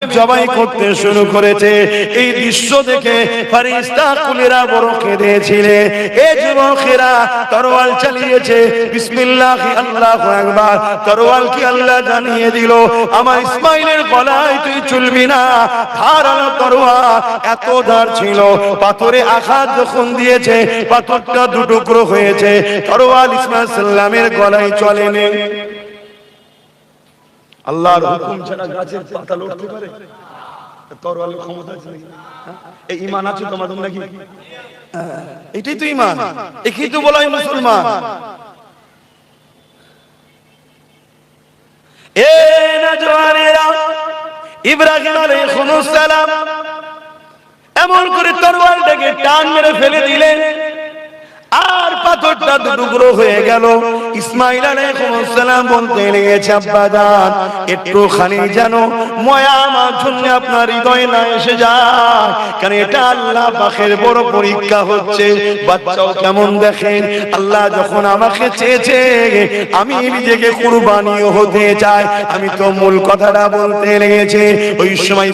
জবাই করতে শুরু করেছে। এই দৃশ্য দেখে ফেরেশতা কুলেরা বড় কেঁদেছিলেন। এই যুবকেরা তরোয়াল চালিয়েছে, বিসমিল্লাহ আল্লাহু আকবার। তরোয়াল কি আল্লাহ জানিয়ে দিল, আমার ইসমাইলের গলায় তুই চলবি না। ধারালো তরোয়াল, এত ধার ছিল, পাথরে আঘাত যখন দিয়েছে পাথরটা দুটুকরো হয়েছে। তরোয়াল ইসমাইল সাল্লামের গলায় চলেনি। আল্লাহর হুকুম ছাড়া গাছের পাতা লড়তে পারে? তরোয়ালের ক্ষমতা আছে নাকি? এই ঈমান আছে তোমাদের নাকি? এটাই তো ঈমান, একেই তো বলা হয় মুসলমান। এ নওজওয়ানেরা, ইব্রাহিম আলাইহিস সালাম এমন করে তরোয়ালটাকে টান মেরে ফেলে দিলেন, আর পাথরটা দুটুকরো হয়ে গেল। ইসমাইল আলাইহিস সালাম বলতে লেগেছে, আব্বা জান একটুখানি যেন মায়া আমার জন্য আপনার হৃদয়ে না এসে যায়, কারণ এটা আল্লাহ পাকের বড় পরীক্ষা হচ্ছে। বাচ্চাও কেমন দেখেন, আল্লাহ যখন আমাকে চেয়েছে আমি নিজেকে কুরবানিও হতে চাই। আমি তো মূল কথাটা বলতে লেগেছে। ওই সময়